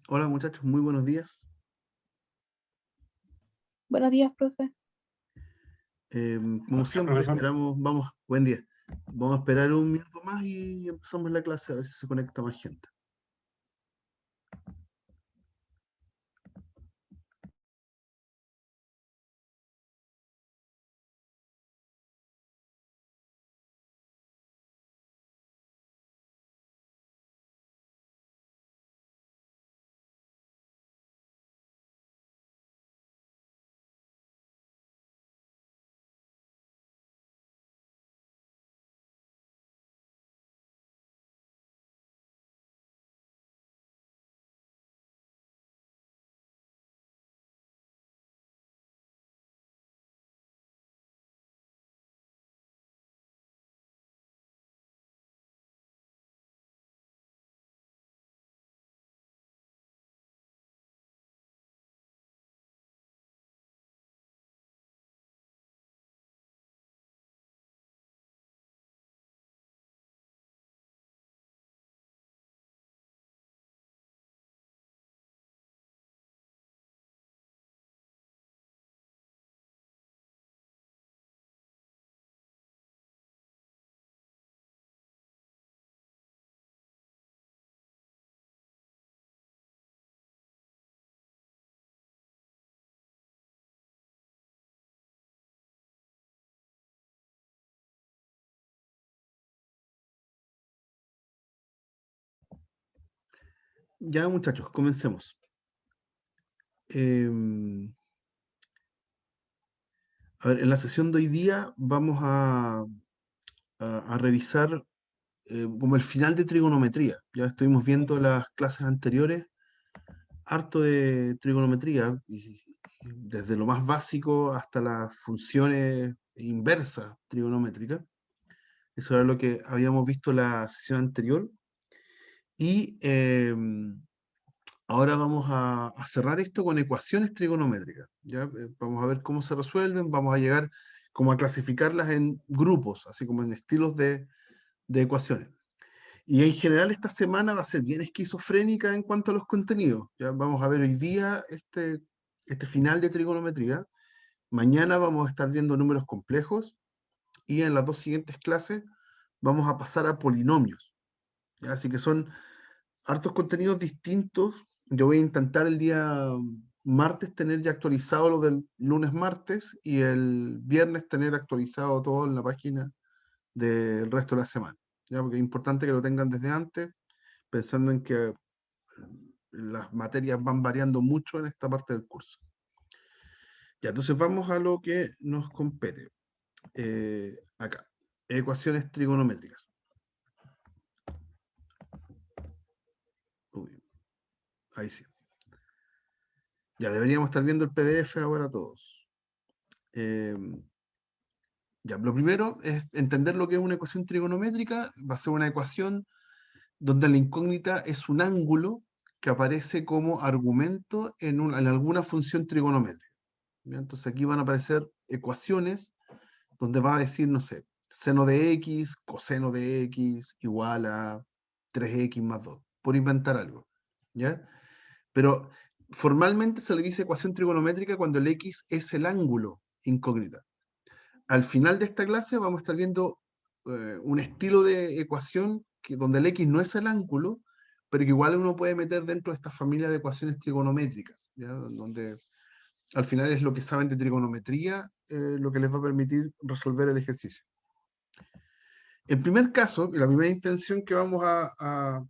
Hola muchachos, muy buenos días. Buenos días, profe. Como Buenos días, siempre, profesor. esperamos, buen día. Vamos a esperar un minuto más y empezamos la clase a ver si se conecta más gente. Ya muchachos, comencemos. Em, a ver, en la sesión de hoy día vamos a revisar como el final de trigonometría. Ya estuvimos viendo las clases anteriores, harto de trigonometría, y desde lo más básico hasta las funciones inversas trigonométricas. Eso era lo que habíamos visto la sesión anterior. Y ahora vamos a cerrar esto con ecuaciones trigonométricas. ¿Ya? Vamos a ver cómo se resuelven, vamos a llegar como a clasificarlas en grupos, así como en estilos de ecuaciones. Y en general esta semana va a ser bien esquizofrénica en cuanto a los contenidos. Ya vamos a ver hoy día este final de trigonometría. Mañana vamos a estar viendo números complejos y en las dos siguientes clases vamos a pasar a polinomios. ¿Ya? Así que son hartos contenidos distintos. Yo voy a intentar el día martes tener ya actualizado lo del lunes martes y el viernes tener actualizado todo en la página del resto de la semana. ¿Ya? Porque es importante que lo tengan desde antes, pensando en que las materias van variando mucho en esta parte del curso. Ya, entonces vamos a lo que nos compete. Acá, ecuaciones trigonométricas. Uy, ahí sí. Ya deberíamos estar viendo el PDF ahora todos. Eh, ya, lo primero es entender lo que es una ecuación trigonométrica. Va a ser una ecuación donde la incógnita es un ángulo que aparece como argumento en alguna función trigonométrica. ¿Ya? Entonces aquí van a aparecer ecuaciones donde va a decir, no sé, seno de x, coseno de x, igual a 3x más 2, por inventar algo. ¿Ya? Pero formalmente se le dice ecuación trigonométrica cuando el x es el ángulo incógnita. Al final de esta clase vamos a estar viendo un estilo de ecuación donde el x no es el ángulo, pero que igual uno puede meter dentro de esta familia de ecuaciones trigonométricas, ¿ya? Donde al final es lo que saben de trigonometría lo que les va a permitir resolver el ejercicio. En primer caso, la primera intención que vamos a,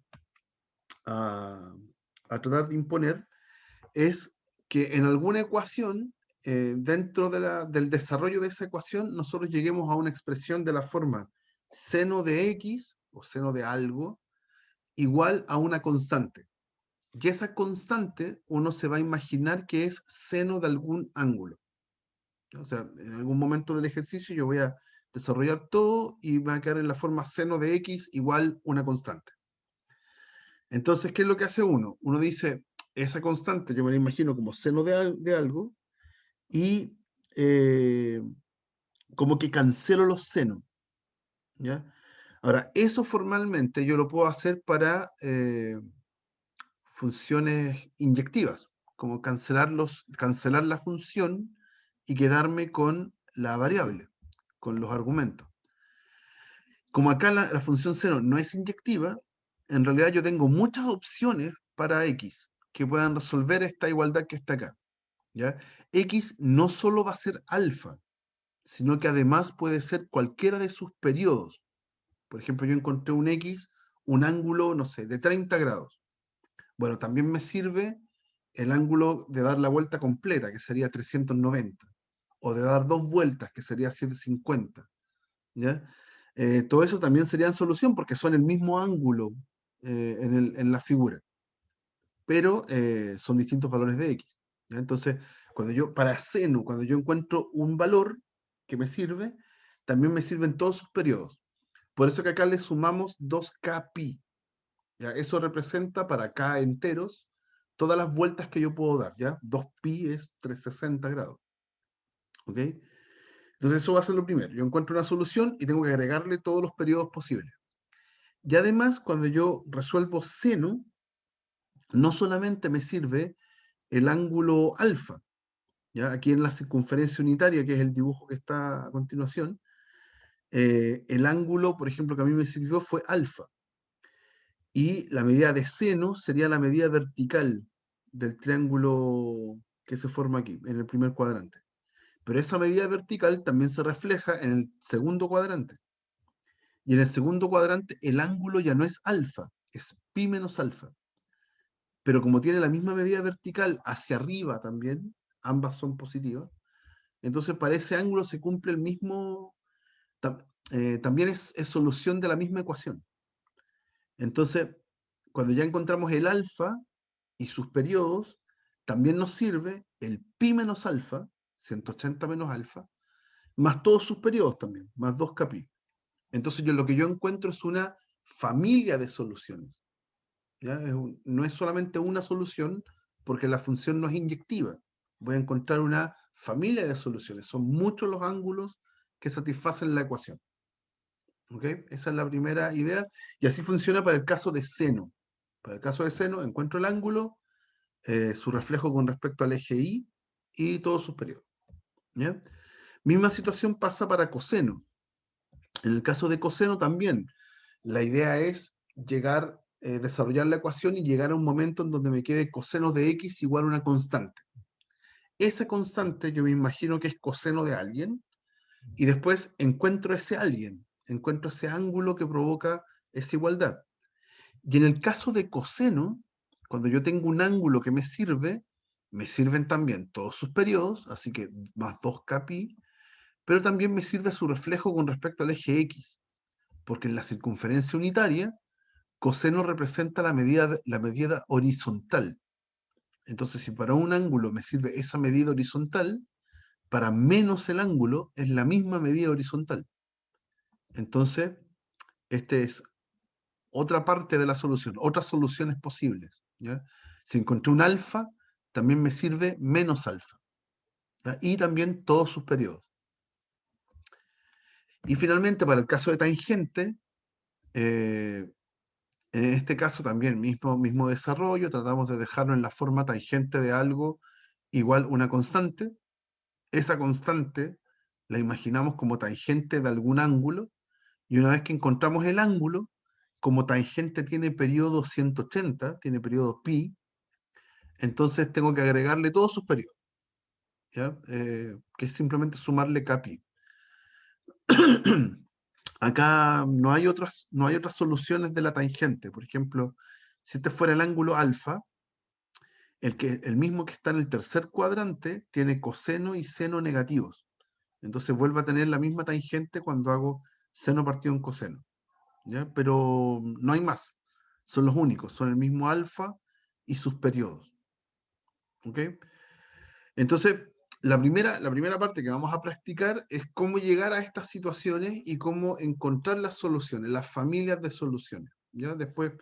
a tratar de imponer es que en alguna ecuación, dentro del desarrollo de esa ecuación, nosotros lleguemos a una expresión de la forma seno de x o seno de algo igual a una constante. Y esa constante uno se va a imaginar que es seno de algún ángulo. O sea, en algún momento del ejercicio yo voy a desarrollar todo y va a quedar en la forma seno de x igual una constante. Entonces, ¿qué es lo que hace uno? Uno dice, esa constante yo me la imagino como seno de algo y como que cancelo los senos, ¿ya? Ahora, eso formalmente yo lo puedo hacer para funciones inyectivas, como cancelar la función y quedarme con la variable, con los argumentos. Como acá la función seno no es inyectiva, en realidad yo tengo muchas opciones para x que puedan resolver esta igualdad que está acá. ¿Ya? X no solo va a ser alfa, sino que además puede ser cualquiera de sus periodos. Por ejemplo, yo encontré un X, un ángulo, no sé, de 30 grados. Bueno, también me sirve el ángulo de dar la vuelta completa, que sería 390, o de dar dos vueltas, que sería 750. ¿Ya? Todo eso también sería en solución porque son el mismo ángulo en la figura, pero son distintos valores de X. ¿Ya? Entonces, para seno, cuando yo encuentro un valor que me sirve, también me sirven todos sus periodos. Por eso que acá le sumamos 2k pi. ¿Ya? Eso representa para k enteros todas las vueltas que yo puedo dar. ¿Ya? 2pi es 360 grados. ¿Ok? Entonces eso va a ser lo primero. Yo encuentro una solución y tengo que agregarle todos los periodos posibles. Y además, cuando yo resuelvo seno, no solamente me sirve el ángulo alfa, ¿ya? Aquí en la circunferencia unitaria, que es el dibujo que está a continuación, el ángulo, por ejemplo, que a mí me sirvió fue alfa. Y la medida de seno sería la medida vertical del triángulo que se forma aquí, en el primer cuadrante. Pero esa medida vertical también se refleja en el segundo cuadrante. Y en el segundo cuadrante el ángulo ya no es alfa, es pi menos alfa. Pero como tiene la misma medida vertical hacia arriba también, ambas son positivas, entonces para ese ángulo se cumple el mismo, también es solución de la misma ecuación. Entonces, cuando ya encontramos el alfa y sus periodos, también nos sirve el pi menos alfa, 180 menos alfa, más todos sus periodos también, más 2k pi. Entonces lo que yo encuentro es una familia de soluciones. ¿Ya? No es solamente una solución, porque la función no es inyectiva. Voy a encontrar una familia de soluciones. Son muchos los ángulos que satisfacen la ecuación. ¿Ok? Esa es la primera idea. Y así funciona para el caso de seno. Para el caso de seno, encuentro el ángulo, su reflejo con respecto al eje y todos sus periodos. ¿Ya? Misma situación pasa para coseno. En el caso de coseno también, la idea es desarrollar la ecuación y llegar a un momento en donde me quede coseno de x igual a una constante. Esa constante yo me imagino que es coseno de alguien y después encuentro ese alguien, encuentro ese ángulo que provoca esa igualdad. Y en el caso de coseno, cuando yo tengo un ángulo que me sirven también todos sus periodos, así que más 2k pi, pero también me sirve su reflejo con respecto al eje x, porque en la circunferencia unitaria, coseno representa la medida horizontal. Entonces, si para un ángulo me sirve esa medida horizontal, para menos el ángulo es la misma medida horizontal. Entonces, esta es otra parte de la solución, otras soluciones posibles. ¿Ya? Si encontré un alfa, también me sirve menos alfa. ¿Ya? Y también todos sus periodos. Y finalmente, para el caso de tangente, en este caso también mismo desarrollo, tratamos de dejarlo en la forma tangente de algo igual una constante. Esa constante la imaginamos como tangente de algún ángulo y una vez que encontramos el ángulo, como tangente tiene periodo 180, tiene periodo pi, entonces tengo que agregarle todos sus periodos, ¿ya? Que es simplemente sumarle k pi. Acá no hay otras soluciones de la tangente. Por ejemplo, si este fuera el ángulo alfa, el mismo que está en el tercer cuadrante tiene coseno y seno negativos. Entonces vuelve a tener la misma tangente cuando hago seno partido en coseno. ¿Ya? Pero no hay más. Son los únicos. Son el mismo alfa y sus periodos. ¿Ok? Entonces, la primera parte que vamos a practicar es cómo llegar a estas situaciones y cómo encontrar las soluciones, las familias de soluciones. ¿Ya? Después,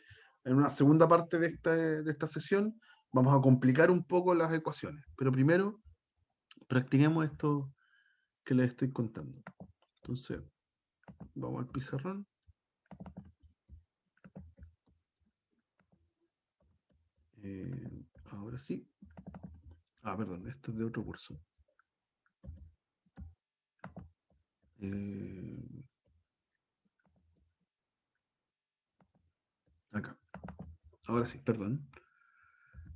en una segunda parte de esta sesión, vamos a complicar un poco las ecuaciones. Pero primero, practiquemos esto que les estoy contando. Entonces, vamos al pizarrón. Ahora sí. Perdón, esto es de otro curso. Acá. Ahora sí, perdón.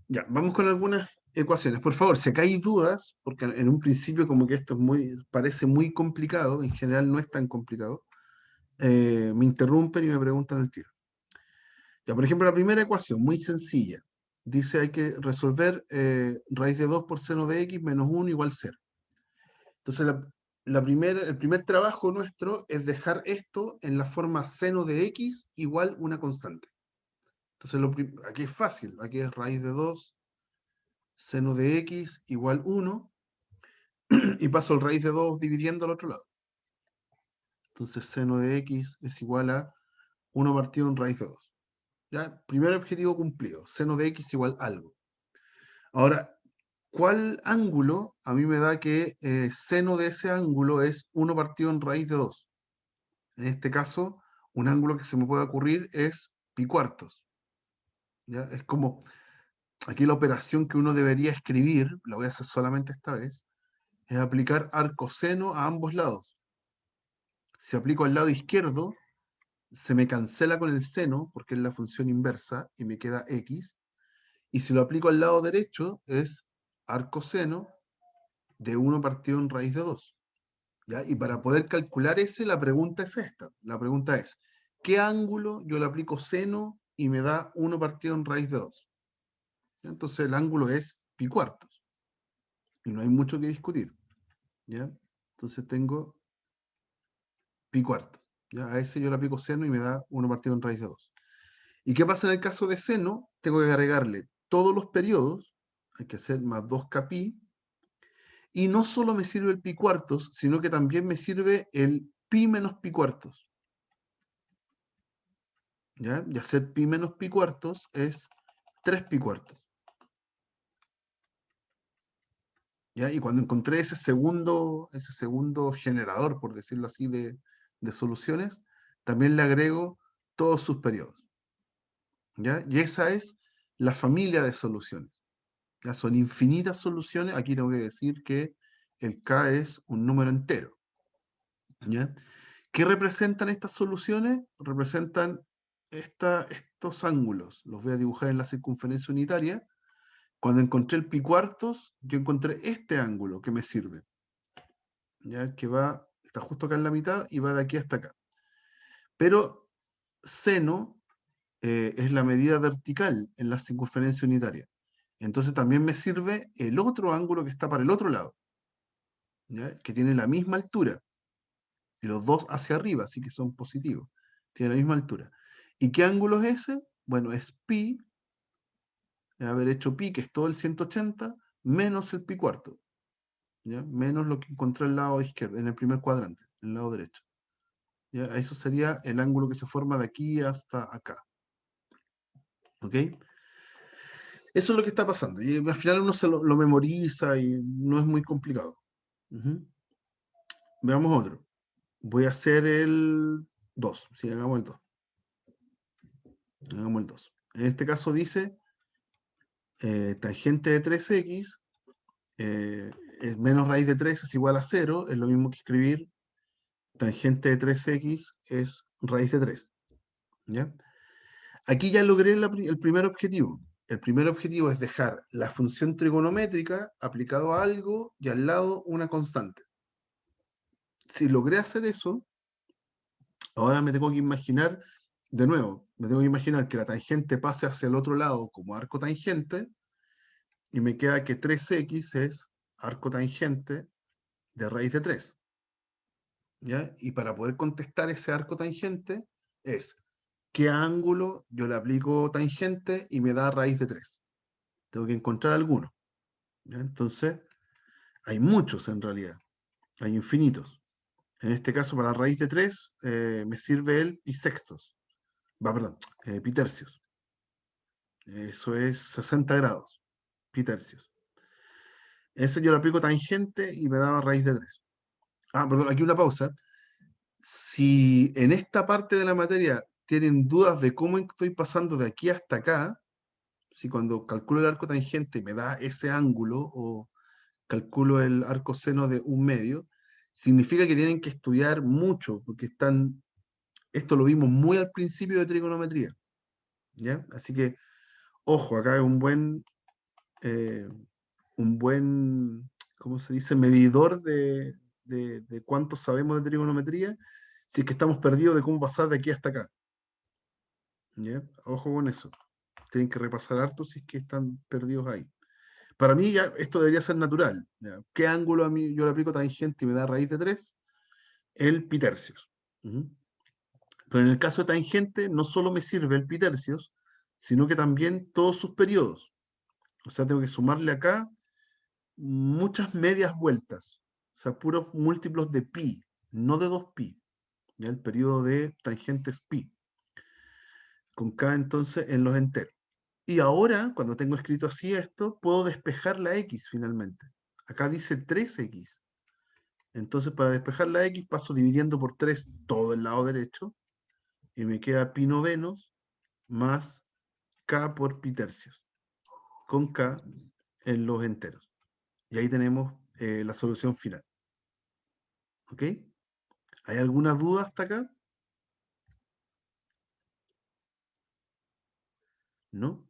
Ya, vamos con algunas ecuaciones. Por favor, si acá hay dudas, porque en un principio como que esto es parece muy complicado, en general no es tan complicado, me interrumpen y me preguntan el tiro. Ya, por ejemplo, la primera ecuación, muy sencilla. Dice hay que resolver raíz de 2 por seno de x menos 1 igual 0. Entonces, el primer trabajo nuestro es dejar esto en la forma seno de x igual una constante. Entonces, aquí es fácil. Aquí es raíz de 2 seno de x igual 1 y paso el raíz de 2 dividiendo al otro lado. Entonces, seno de x es igual a 1 partido en raíz de 2. ¿Ya? Primer objetivo cumplido. Seno de x igual algo. Ahora, ¿cuál ángulo? A mí me da que seno de ese ángulo es 1 partido en raíz de 2. En este caso, un ángulo que se me puede ocurrir es pi cuartos. ¿Ya? Es como, aquí la operación que uno debería escribir, la voy a hacer solamente esta vez, es aplicar arcoseno a ambos lados. Si aplico al lado izquierdo, se me cancela con el seno, porque es la función inversa, y me queda x. Y si lo aplico al lado derecho, es arcoseno de 1 partido en raíz de 2. ¿Ya? Y para poder calcular ese, la pregunta es esta. La pregunta es, ¿qué ángulo yo le aplico seno y me da 1 partido en raíz de 2? ¿Ya? Entonces el ángulo es pi cuartos. Y no hay mucho que discutir. ¿Ya? Entonces tengo pi cuartos. ¿Ya? A ese yo le aplico seno y me da 1 partido en raíz de 2. ¿Y qué pasa en el caso de seno? Tengo que agregarle todos los periodos, hay que hacer más 2k pi, y no solo me sirve el pi cuartos, sino que también me sirve el pi menos pi cuartos. ¿Ya? Y hacer pi menos pi cuartos es 3 pi cuartos. ¿Ya? Y cuando encontré ese segundo generador, por decirlo así, de soluciones, también le agrego todos sus periodos. ¿Ya? Y esa es la familia de soluciones. ¿Ya? Son infinitas soluciones. Aquí tengo que decir que el k es un número entero. ¿Ya? ¿Qué representan estas soluciones? Representan estos ángulos. Los voy a dibujar en la circunferencia unitaria. Cuando encontré el pi cuartos, yo encontré este ángulo que me sirve. ¿Ya? Que está justo acá en la mitad y va de aquí hasta acá. Pero seno es la medida vertical en la circunferencia unitaria. Entonces también me sirve el otro ángulo que está para el otro lado, ¿ya? Que tiene la misma altura. Y los dos hacia arriba, así que son positivos. Tienen la misma altura. ¿Y qué ángulo es ese? Bueno, es pi, haber hecho pi, que es todo el 180, menos el pi cuarto. ¿Ya? Menos lo que encontré al lado izquierdo, en el primer cuadrante, en el lado derecho. ¿Ya? Eso sería el ángulo que se forma de aquí hasta acá. ¿Ok? Eso es lo que está pasando. Y al final uno lo memoriza y no es muy complicado. Veamos otro. Voy a hacer el 2. Sí, hagamos el 2. Hagamos el 2. En este caso dice tangente de 3x es menos raíz de 3 es igual a 0. Es lo mismo que escribir tangente de 3x es raíz de 3. ¿Ya? Aquí ya logré el primer objetivo. El primer objetivo es dejar la función trigonométrica aplicado a algo y al lado una constante. Si logré hacer eso, ahora me tengo que imaginar, de nuevo, me tengo que imaginar que la tangente pase hacia el otro lado como arco tangente, y me queda que 3x es arco tangente de raíz de 3. ¿Ya? Y para poder contestar ese arco tangente es qué ángulo yo le aplico tangente y me da raíz de 3. Tengo que encontrar alguno. ¿Ya? Entonces, hay muchos en realidad, hay infinitos. En este caso, para raíz de 3, me sirve el pi sextos. Perdón, pi tercios. Eso es 60 grados, pi tercios. Ese yo le aplico tangente y me da raíz de 3. Perdón, aquí una pausa. Si en esta parte de la materia tienen dudas de cómo estoy pasando de aquí hasta acá, si cuando calculo el arco tangente me da ese ángulo o calculo el arco seno de 1/2, significa que tienen que estudiar mucho, porque esto lo vimos muy al principio de trigonometría, ¿ya? Así que, ojo, acá es eh, un buen, ¿cómo se dice? Medidor de cuánto sabemos de trigonometría, si es que estamos perdidos de cómo pasar de aquí hasta acá, ¿ya? Ojo con eso. Tienen que repasar harto si es que están perdidos ahí. Para mí ya esto debería ser natural, ¿ya? ¿Qué ángulo a mí yo le aplico tangente y me da raíz de 3? El pitercios. Ujú. Pero en el caso de tangente no solo me sirve el pitercios, sino que también todos sus periodos. O sea, tengo que sumarle acá muchas medias vueltas. O sea, puros múltiplos de pi, no de 2pi. ¿Ya? El periodo de tangente es pi. Con k entonces en los enteros. Y ahora, cuando tengo escrito así esto, puedo despejar la x finalmente. Acá dice 3x. Entonces, para despejar la x, paso dividiendo por 3 todo el lado derecho. Y me queda pi novenos más k por pi tercios. Con k en los enteros. Y ahí tenemos la solución final. ¿Ok? ¿Hay alguna duda hasta acá? ¿No?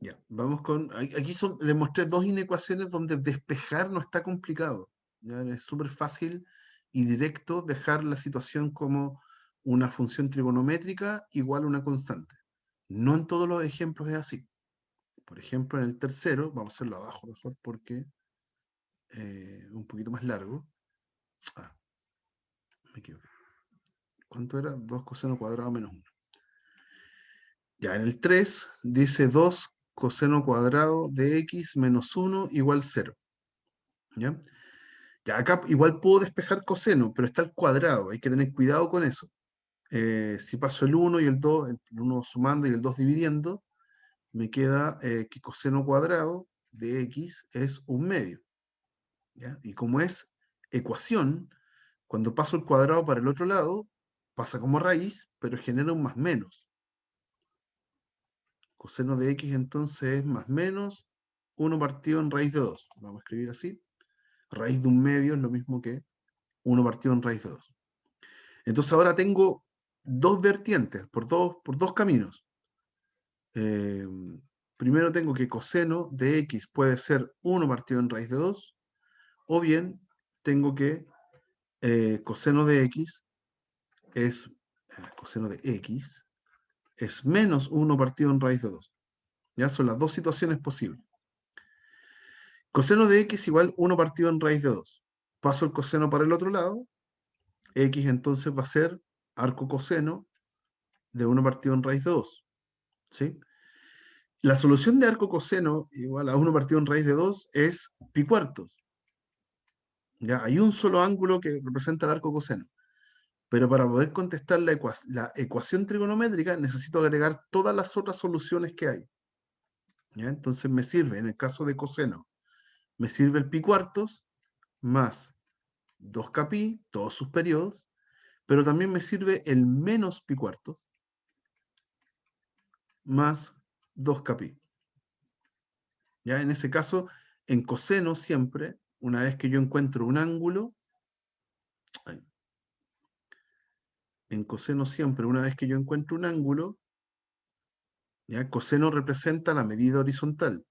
Ya, vamos con... Aquí les mostré dos inecuaciones donde despejar no está complicado. ¿Ya? Es súper fácil y directo dejar la situación como una función trigonométrica igual a una constante. No en todos los ejemplos es así. Por ejemplo, en el tercero, vamos a hacerlo abajo mejor porque un poquito más largo. Ah, me equivoqué. ¿Cuánto era? 2 coseno cuadrado menos 1. Ya, en el 3 dice 2 coseno cuadrado de x menos 1 igual 0. ¿Ya? Ya, acá igual puedo despejar coseno, pero está al cuadrado, hay que tener cuidado con eso. Si paso el 1 y el 2, el 1 sumando y el 2 dividiendo, me queda que coseno cuadrado de x es 1/2. ¿Ya? Y como es ecuación, cuando paso el cuadrado para el otro lado, pasa como raíz, pero genera un más menos. Coseno de x entonces es más menos 1 partido en raíz de 2. Vamos a escribir así. Raíz de 1/2 es lo mismo que 1 partido en raíz de 2. Entonces ahora tengo dos vertientes, por dos caminos. Eh, Primero tengo que coseno de x puede ser 1 partido en raíz de 2, o bien tengo que coseno de x es coseno de x es menos 1 partido en raíz de 2. Ya son las dos situaciones posibles. Coseno de x igual 1 partido en raíz de 2. Paso el coseno para el otro lado, x entonces va a ser arco coseno de 1 partido en raíz de 2. ¿Sí? La solución de arco coseno igual a 1 partido en raíz de 2 es pi cuartos. ¿Ya? Hay un solo ángulo que representa el arco coseno. Pero para poder contestar la ecuación trigonométrica necesito agregar todas las otras soluciones que hay. ¿Ya? Entonces me sirve, en el caso de coseno, me sirve el pi cuartos más 2k pi, todos sus periodos, pero también me sirve el menos pi cuartos más 2k pi. ¿Ya? En ese caso, en coseno siempre, una vez que yo encuentro un ángulo, en coseno siempre, una vez que yo encuentro un ángulo, ¿ya? Coseno representa la medida horizontal.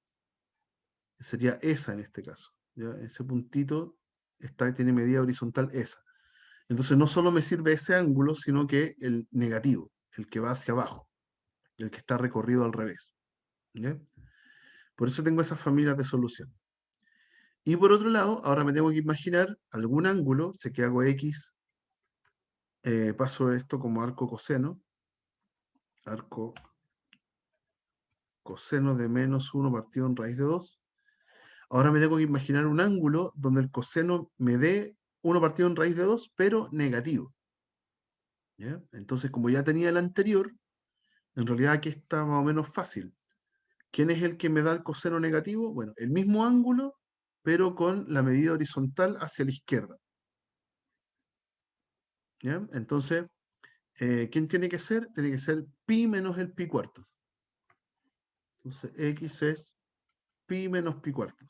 Sería esa en este caso. ¿Ya? Ese puntito tiene medida horizontal esa. Entonces no solo me sirve ese ángulo, sino que el negativo, el que va hacia abajo, el que está recorrido al revés. ¿Ya? Por eso tengo esas familias de solución. Y por otro lado, ahora me tengo que imaginar algún ángulo, sé que hago x, paso esto como arco coseno de menos 1 partido en raíz de 2. Ahora me tengo que imaginar un ángulo donde el coseno me dé 1 partido en raíz de 2, pero negativo. ¿Ya? Entonces, como ya tenía el anterior, en realidad aquí está más o menos fácil. ¿Quién es el que me da el coseno negativo? Bueno, el mismo ángulo, pero con la medida horizontal hacia la izquierda. ¿Ya? Entonces, ¿quién tiene que ser? Tiene que ser pi menos el pi cuartos. Entonces x es pi menos pi cuartos.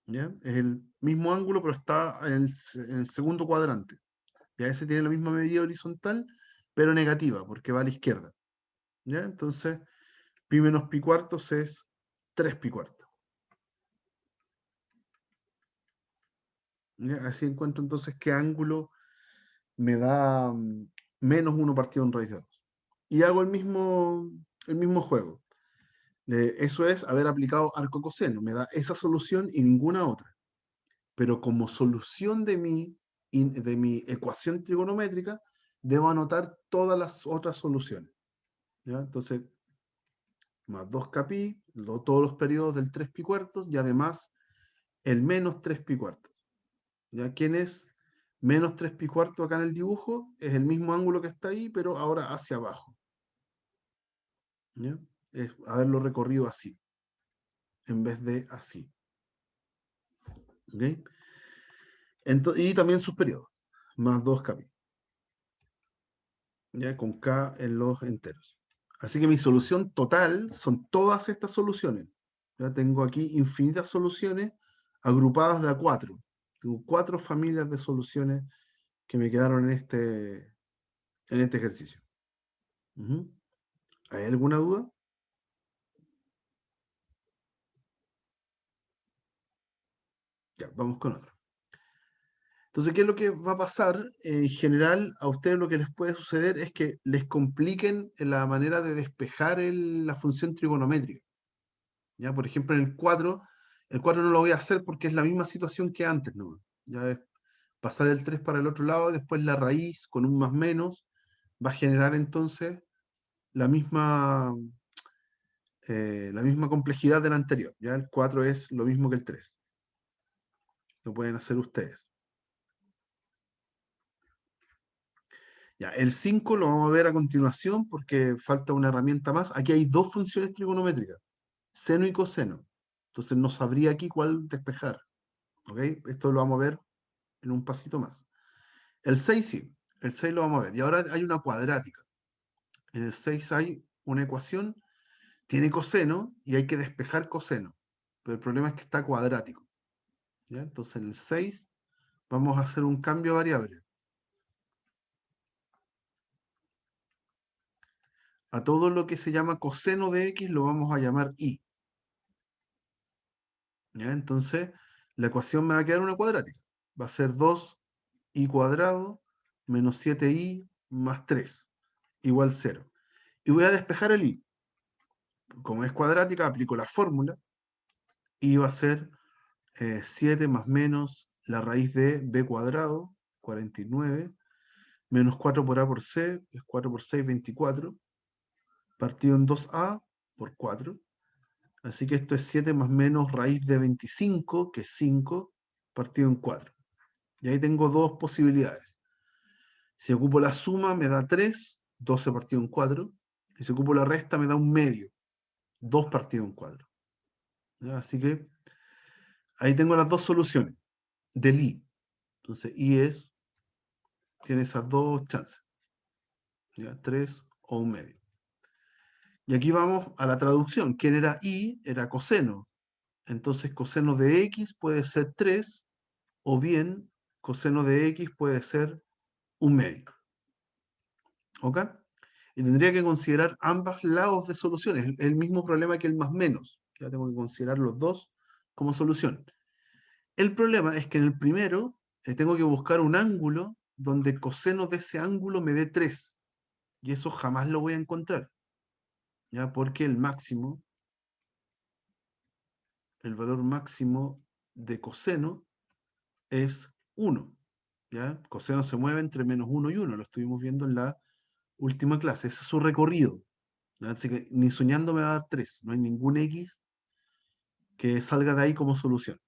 ¿Ya? Es el mismo ángulo, pero está en el segundo cuadrante. Ya ese tiene la misma medida horizontal, pero negativa, porque va a la izquierda. ¿Ya? Entonces, pi menos pi cuartos es 3 pi cuartos. ¿Ya? Así encuentro entonces qué ángulo me da menos 1 partido en raíz de 2. Y hago el mismo juego. Eso es haber aplicado arco coseno. Me da esa solución y ninguna otra. Pero como solución de mi ecuación trigonométrica, debo anotar todas las otras soluciones. ¿Ya? Entonces, más 2kpi, todos los periodos del 3 pi cuartos y además el menos 3 pi cuartos. ¿Ya? ¿Quién es menos 3 pi cuartos acá en el dibujo? Es el mismo ángulo que está ahí, pero ahora hacia abajo. ¿Ya? Es haberlo recorrido así, en vez de así. ¿Okay? Y también sus periodos, más 2kpi. ¿Ya? Con k en los enteros. Así que mi solución total son todas estas soluciones. Ya tengo aquí infinitas soluciones agrupadas de a 4. Tengo 4 familias de soluciones que me quedaron en este ejercicio. ¿Hay alguna duda? Ya, vamos con otro. Entonces, ¿qué es lo que va a pasar? En general, a ustedes lo que les puede suceder es que les compliquen la manera de despejar la función trigonométrica. ¿Ya? Por ejemplo, en el 4 no lo voy a hacer porque es la misma situación que antes, ¿no? Ya es pasar el 3 para el otro lado, después la raíz con un más menos va a generar entonces la misma, la misma complejidad del anterior. ¿Ya? El 4 es lo mismo que el 3. Lo pueden hacer ustedes. Ya, el 5 lo vamos a ver a continuación porque falta una herramienta más. Aquí hay dos funciones trigonométricas, seno y coseno. Entonces no sabría aquí cuál despejar. ¿Ok? Esto lo vamos a ver en un pasito más. El 6 sí, el 6 lo vamos a ver. Y ahora hay una cuadrática. En el 6 hay una ecuación, tiene coseno y hay que despejar coseno. Pero el problema es que está cuadrático. ¿Ya? Entonces en el 6 vamos a hacer un cambio de variable. A todo lo que se llama coseno de x lo vamos a llamar y. ¿Ya? Entonces la ecuación me va a quedar una cuadrática. Va a ser 2i cuadrado menos 7i más 3 igual 0. Y voy a despejar el i. Como es cuadrática, aplico la fórmula y va a ser 7 más menos la raíz de b cuadrado, 49, menos 4 por a por c, es 4 por 6, 24, partido en 2a por 4. Así que esto es 7 más menos raíz de 25, que es 5, partido en 4. Y ahí tengo dos posibilidades. Si ocupo la suma me da 3, 12 partido en 4. Y si ocupo la resta me da un medio, 2 partido en 4. ¿Ya? Así que ahí tengo las dos soluciones del i. Entonces i tiene esas dos chances. ¿Ya? 3 o un medio. Y aquí vamos a la traducción. ¿Quién era i? Era coseno. Entonces coseno de x puede ser 3 o bien coseno de x puede ser un medio. ¿Ok? Y tendría que considerar ambos lados de soluciones. El mismo problema que el más menos. Ya tengo que considerar los dos como solución. El problema es que en el primero tengo que buscar un ángulo donde coseno de ese ángulo me dé 3. Y eso jamás lo voy a encontrar. ¿Ya? Porque el máximo, el valor máximo de coseno es 1. ¿Ya? Coseno se mueve entre menos 1 y 1. Lo estuvimos viendo en la última clase. Ese es su recorrido. ¿Ya? Así que ni soñando me va a dar 3. No hay ningún x que salga de ahí como solución.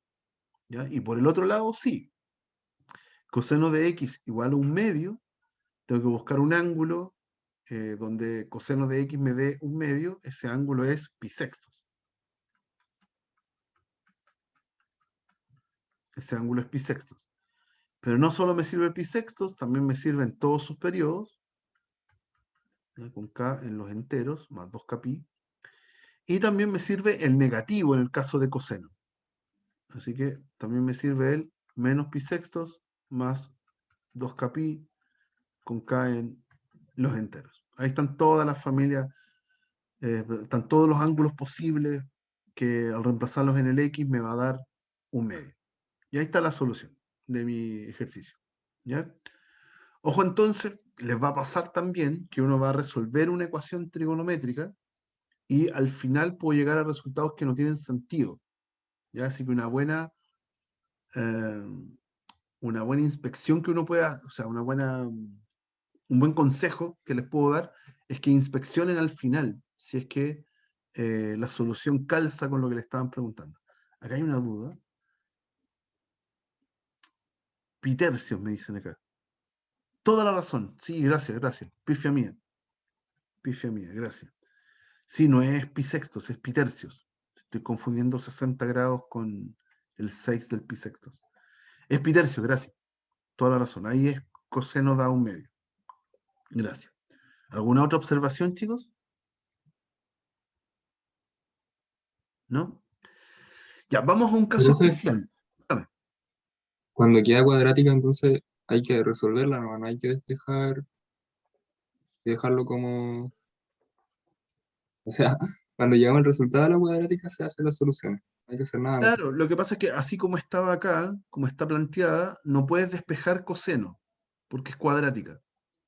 ¿Ya? Y por el otro lado, sí. Coseno de x igual a un medio. Tengo que buscar un ángulo donde coseno de x me dé un medio. Ese ángulo es pi sextos. Ese ángulo es pi sextos. Pero no solo me sirve pi sextos, también me sirven todos sus periodos, ¿ya? Con k en los enteros, más 2kpi. Y también me sirve el negativo en el caso de coseno. Así que también me sirve el menos pi sextos más 2k pi con k en los enteros. Ahí están todas las familias, están todos los ángulos posibles que al reemplazarlos en el x me va a dar un medio. Y ahí está la solución de mi ejercicio. ¿Ya? Ojo entonces, les va a pasar también que uno va a resolver una ecuación trigonométrica y al final puedo llegar a resultados que no tienen sentido. ¿Ya? Así que eh, una buena inspección que uno pueda, o sea, un buen consejo que les puedo dar es que inspeccionen al final, si es que la solución calza con lo que le estaban preguntando. Acá hay una duda. Pitercios, me dicen acá. Toda la razón. Sí, gracias, gracias. Pifia mía. Pifia mía, gracias. Sí, no es pi sextos, es pi tercios. Estoy confundiendo 60 grados con el 6 del pi sextos. Es pi tercios, gracias. Toda la razón. Ahí es coseno da un medio. Gracias. ¿Alguna otra observación, chicos? ¿No? Ya, vamos a un caso Profe, especial. Dame. cuando queda cuadrática, entonces hay que resolverla, no hay que dejarlo como, o sea, cuando llegamos al resultado de la cuadrática se hace la solución, no hay que hacer nada más. Claro, lo que pasa es que así como estaba acá, como está planteada, no puedes despejar coseno, porque es cuadrática.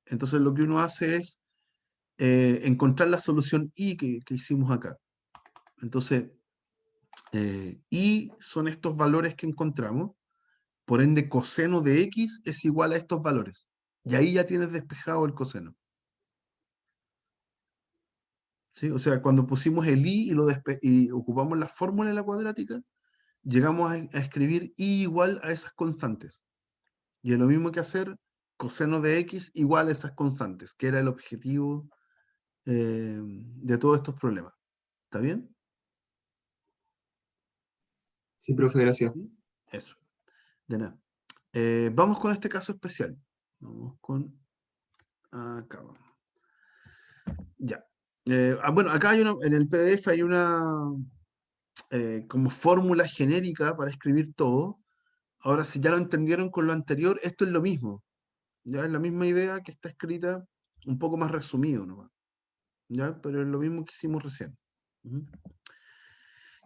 Entonces lo que uno hace es encontrar la solución y que hicimos acá. Entonces, y son estos valores que encontramos, por ende coseno de x es igual a estos valores. Y ahí ya tienes despejado el coseno. ¿Sí? O sea, cuando pusimos el y y ocupamos la fórmula de la cuadrática, llegamos a escribir y igual a esas constantes. Y es lo mismo que hacer coseno de x igual a esas constantes, que era el objetivo de todos estos problemas. ¿Está bien? Sí, profe, gracias. ¿Sí? Eso. De nada. Vamos con este caso especial. Vamos con acá. Vamos. Ya. Bueno, acá hay en el PDF hay una como fórmula genérica para escribir todo. Ahora, si ya lo entendieron con lo anterior, esto es lo mismo. Ya es la misma idea que está escrita un poco más resumido nomás. ¿Ya? Pero es lo mismo que hicimos recién. Ujú.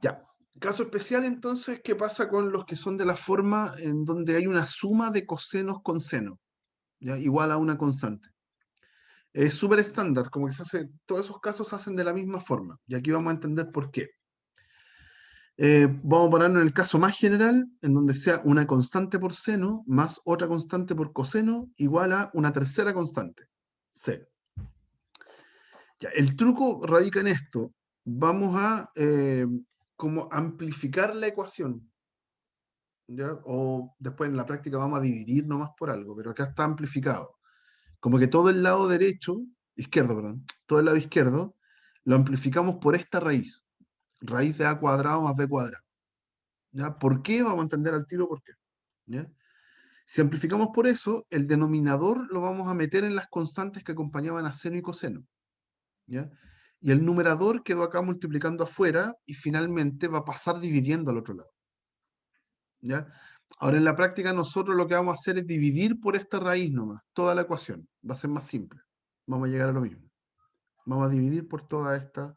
Ya. Caso especial, entonces, ¿qué pasa con los que son de la forma en donde hay una suma de cosenos con seno? ¿Ya? Igual a una constante. Es súper estándar, como que se hace, todos esos casos se hacen de la misma forma. Y aquí vamos a entender por qué. Vamos a ponernos en el caso más general, en donde sea una constante por seno más otra constante por coseno igual a una tercera constante, c. Ya, el truco radica en esto. Vamos a como amplificar la ecuación, ¿ya? O después en la práctica vamos a dividir nomás por algo, pero acá está amplificado. Como que todo el lado derecho, izquierdo, perdón, todo el lado izquierdo, lo amplificamos por esta raíz, raíz de a cuadrado más b cuadrado. ¿Ya? ¿Por qué? Vamos a entender al tiro por qué. ¿Ya? Si amplificamos por eso, el denominador lo vamos a meter en las constantes que acompañaban a seno y coseno. ¿Ya? Y el numerador quedó acá multiplicando afuera y finalmente va a pasar dividiendo al otro lado. ¿Ya? Ahora en la práctica nosotros lo que vamos a hacer es dividir por esta raíz nomás, toda la ecuación. Va a ser más simple. Vamos a llegar a lo mismo. Vamos a dividir por toda esta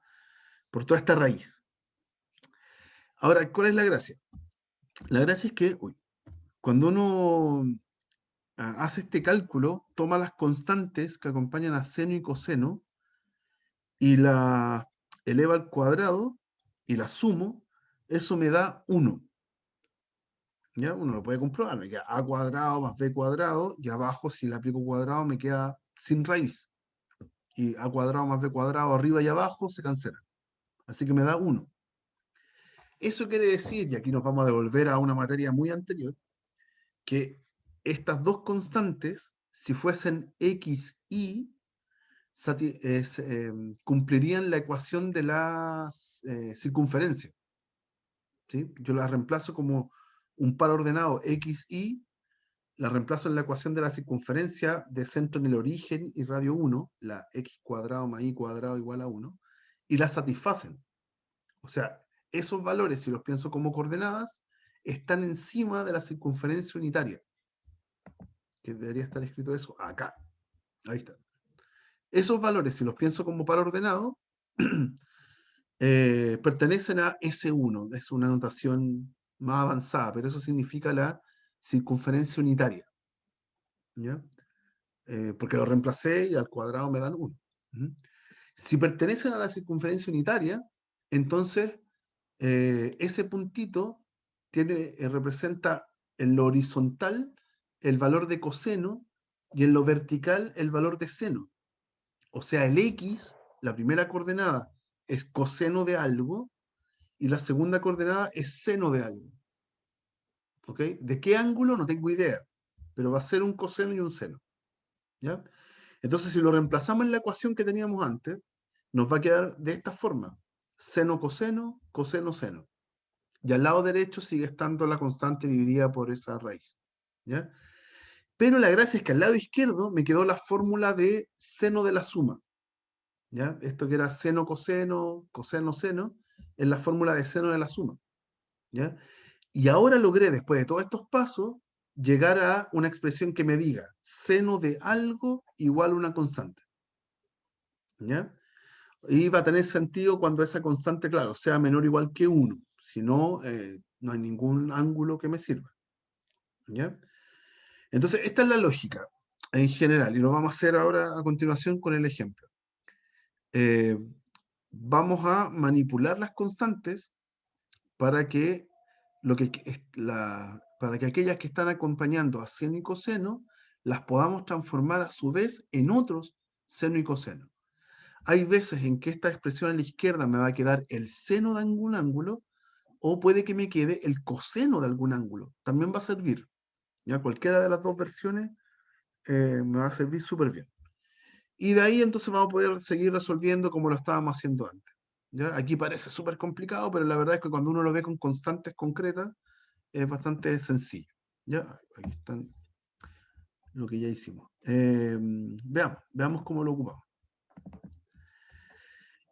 raíz. Ahora, ¿cuál es la gracia? La gracia es que cuando uno hace este cálculo, toma las constantes que acompañan a seno y coseno y la eleva al cuadrado y la sumo, eso me da 1. ¿Ya? Uno lo puede comprobar, me queda a cuadrado más b cuadrado y abajo si le aplico cuadrado me queda sin raíz. Y a cuadrado más b cuadrado arriba y abajo se cancela. Así que me da 1. Eso quiere decir, y aquí nos vamos a devolver a una materia muy anterior, que estas dos constantes, si fuesen x y, cumplirían la ecuación de la circunferencia. ¿Sí? Yo la reemplazo como un par ordenado x, y, la reemplazo en la ecuación de la circunferencia de centro en el origen y radio 1, la x cuadrado más y cuadrado igual a 1, y la satisfacen. O sea, esos valores, si los pienso como coordenadas, están encima de la circunferencia unitaria. Que debería estar escrito eso acá. Ahí está. Esos valores, si los pienso como par ordenado, pertenecen a S1. Es una notación más avanzada, pero eso significa la circunferencia unitaria. ¿Ya? Porque lo reemplacé y al cuadrado me dan 1. Si pertenecen a la circunferencia unitaria, entonces ese puntito representa en lo horizontal el valor de coseno y en lo vertical el valor de seno. O sea, el X, la primera coordenada, es coseno de algo y la segunda coordenada es seno de algo. ¿Ok? ¿De qué ángulo? No tengo idea, pero va a ser un coseno y un seno. ¿Ya? Entonces, si lo reemplazamos en la ecuación que teníamos antes, nos va a quedar de esta forma. Seno, coseno, coseno, seno. Y al lado derecho sigue estando la constante dividida por esa raíz. ¿Ya? Pero la gracia es que al lado izquierdo me quedó la fórmula de seno de la suma. ¿Ya? Esto que era seno, coseno, coseno, seno, es la fórmula de seno de la suma. ¿Ya? Y ahora logré, después de todos estos pasos, llegar a una expresión que me diga seno de algo igual a una constante. ¿Ya? Y va a tener sentido cuando esa constante, claro, sea menor o igual que 1. Si no, no hay ningún ángulo que me sirva. ¿Ya? Entonces, esta es la lógica en general, y lo vamos a hacer ahora a continuación con el ejemplo. Eh, Vamos a manipular las constantes para que, para que aquellas que están acompañando a seno y coseno las podamos transformar a su vez en otros seno y coseno. Hay veces en que esta expresión a la izquierda me va a quedar el seno de algún ángulo, o puede que me quede el coseno de algún ángulo. También va a servir. Ya cualquiera de las dos versiones me va a servir súper bien. Y de ahí entonces vamos a poder seguir resolviendo como lo estábamos haciendo antes. ¿Ya? Aquí parece súper complicado, pero la verdad es que cuando uno lo ve con constantes concretas, es bastante sencillo. ¿Ya? Aquí están lo que ya hicimos. Veamos cómo lo ocupamos.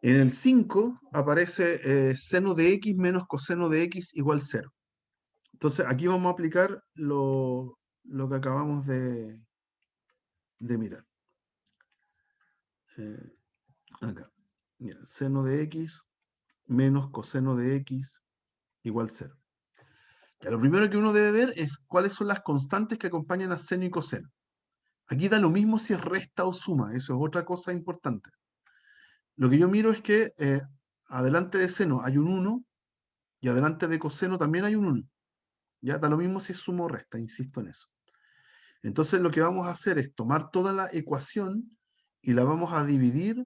En el 5 aparece seno de x menos coseno de x igual 0. Entonces aquí vamos a aplicar lo que acabamos de mirar. Acá. Mira, seno de x menos coseno de x igual 0. Ya, lo primero que uno debe ver es cuáles son las constantes que acompañan a seno y coseno. Aquí da lo mismo si es resta o suma, eso es otra cosa importante. Lo que yo miro es que adelante de seno hay un 1 y adelante de coseno también hay un 1. Ya da lo mismo si es suma o resta, insisto en eso. Entonces lo que vamos a hacer es tomar toda la ecuación y la vamos a dividir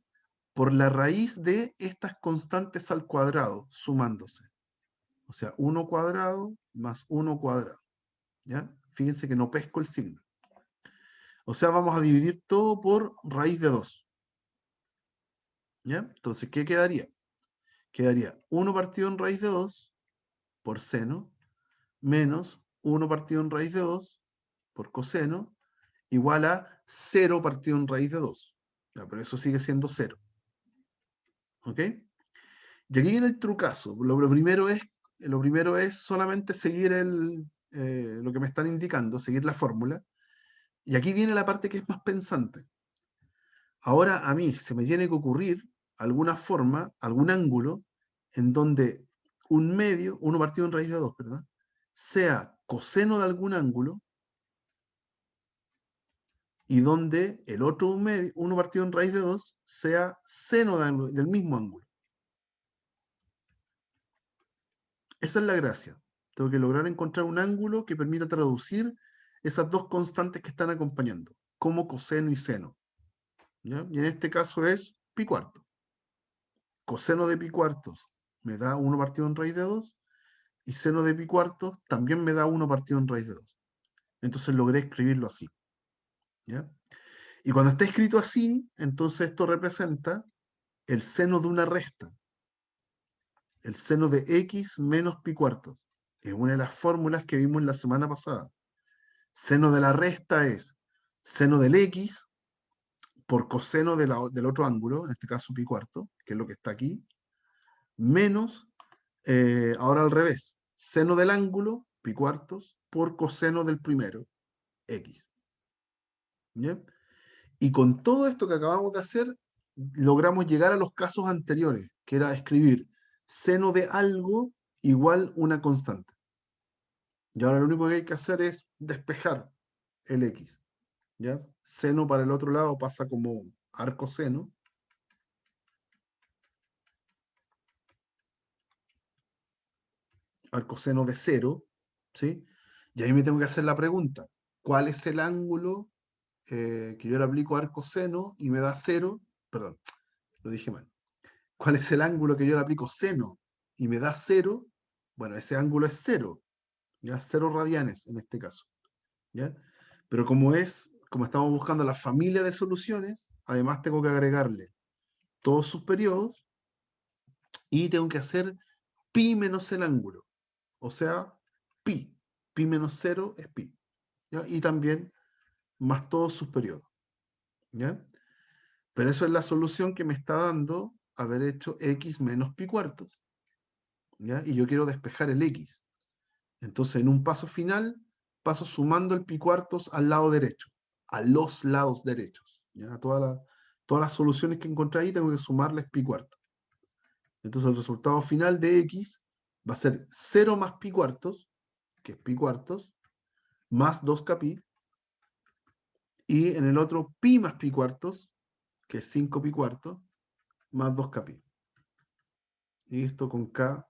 por la raíz de estas constantes al cuadrado, sumándose. O sea, 1 cuadrado más 1 cuadrado. ¿Ya? Fíjense que no pesco el signo. O sea, vamos a dividir todo por raíz de 2. ¿Ya? Entonces, ¿qué quedaría? Quedaría 1 partido en raíz de 2 por seno, menos 1 partido en raíz de 2 por coseno, igual a 0 partido en raíz de 2. Ya, pero eso sigue siendo 0. ¿Ok? Y aquí viene el trucazo. Lo primero es solamente seguir lo que me están indicando, seguir la fórmula. Y aquí viene la parte que es más pensante. Ahora a mí se me tiene que ocurrir alguna forma, algún ángulo, en donde un medio, 1 partido en raíz de 2, ¿verdad? Sea coseno de algún ángulo, y donde el otro medio, 1 partido en raíz de 2, sea seno del mismo ángulo. Esa es la gracia. Tengo que lograr encontrar un ángulo que permita traducir esas dos constantes que están acompañando, como coseno y seno. ¿Ya? Y en este caso es pi cuarto. Coseno de pi cuartos me da 1 partido en raíz de 2, y seno de pi cuartos también me da 1 partido en raíz de 2. Entonces logré escribirlo así. ¿Ya? Y cuando está escrito así, entonces esto representa el seno de una resta. El seno de x menos pi cuartos. Es una de las fórmulas que vimos la semana pasada. Seno de la resta es seno del x por coseno del otro ángulo, en este caso pi cuarto, que es lo que está aquí, menos ahora al revés. Seno del ángulo, pi cuartos, por coseno del primero, x. ¿Ya? Y con todo esto que acabamos de hacer, logramos llegar a los casos anteriores, que era escribir seno de algo igual una constante. Y ahora lo único que hay que hacer es despejar el x. ¿Ya? Seno para el otro lado pasa como arcoseno. Arcoseno de 0, ¿sí? Y ahí me tengo que hacer la pregunta, ¿cuál es el ángulo que yo le aplico arcoseno y me da 0? Perdón, lo dije mal. ¿Cuál es el ángulo que yo le aplico seno y me da 0? Bueno, ese ángulo es 0, ¿ya? 0 radianes en este caso, ¿ya? Pero como estamos buscando la familia de soluciones, además tengo que agregarle todos sus periodos y tengo que hacer pi menos el ángulo, o sea, pi. Pi menos 0 es pi, ¿ya? Y también más todos sus periodos, ¿ya? Pero eso es la solución que me está dando haber hecho x menos pi cuartos, ¿ya? Y yo quiero despejar el x. Entonces, en un paso final, paso sumando el pi cuartos al lado derecho, a los lados derechos, ¿ya? Todas las soluciones que encontré ahí tengo que sumarles pi cuartos. Entonces, el resultado final de x va a ser 0 más pi cuartos, que es pi cuartos, más 2k pi, y en el otro pi más pi cuartos, que es 5 pi cuartos, más 2k pi. Y esto con k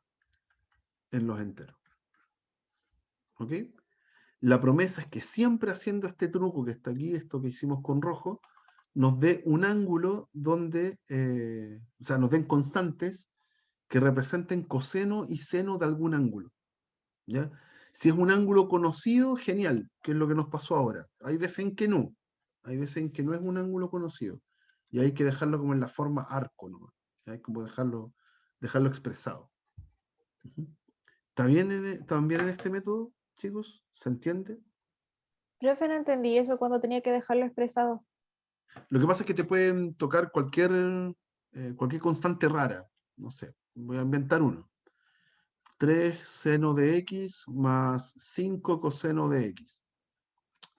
en los enteros. ¿Ok? La promesa es que siempre haciendo este truco que está aquí, esto que hicimos con rojo, nos dé un ángulo donde, o sea, nos den constantes que representen coseno y seno de algún ángulo. ¿Ya? Si es un ángulo conocido, genial, que es lo que nos pasó ahora. Hay veces en que no. Hay veces en que no es un ángulo conocido. Y hay que dejarlo como en la forma arco, ¿no? Hay como dejarlo expresado. Ujú. ¿Está bien en este método, chicos? ¿Se entiende? Profe, no entendí eso cuando tenía que dejarlo expresado. Lo que pasa es que te pueden tocar cualquier constante rara. No sé, voy a inventar uno. 3 seno de x más 5 coseno de x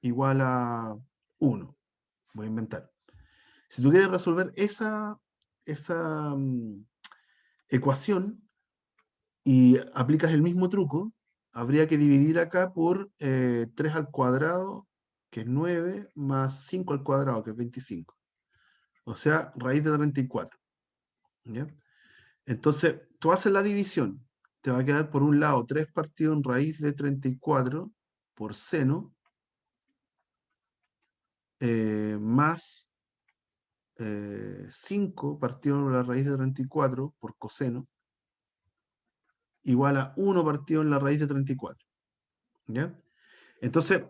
igual a 1. Voy a inventar. Si tú quieres resolver esa ecuación y aplicas el mismo truco, habría que dividir acá por 3 al cuadrado, que es 9, más 5 al cuadrado, que es 25. O sea, raíz de 34. ¿Ya? Entonces, tú haces la división. Te va a quedar por un lado 3 partido en raíz de 34 por seno, más 5 partido en la raíz de 34 por coseno, igual a 1 partido en la raíz de 34. ¿Ya? Entonces,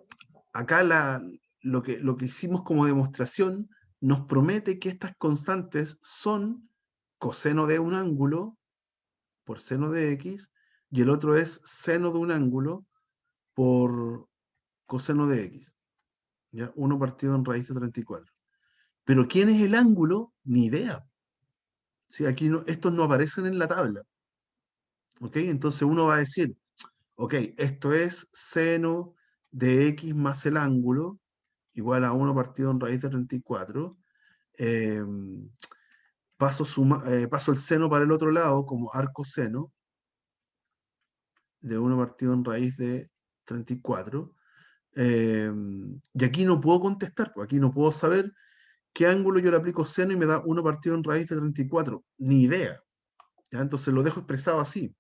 acá lo que hicimos como demostración nos promete que estas constantes son coseno de un ángulo por seno de x, y el otro es seno de un ángulo por coseno de x. ¿Ya? 1 partido en raíz de 34. Pero ¿quién es el ángulo? Ni idea. ¿Sí? Aquí estos no aparecen en la tabla. ¿Ok? Entonces uno va a decir, ok, esto es seno de x más el ángulo, igual a 1 partido en raíz de 34. Eh, paso el seno para el otro lado como arcoseno de 1 partido en raíz de 34. Y aquí no puedo contestar, pues aquí no puedo saber qué ángulo yo le aplico seno y me da 1 partido en raíz de 34. Ni idea. ¿Ya? Entonces lo dejo expresado así,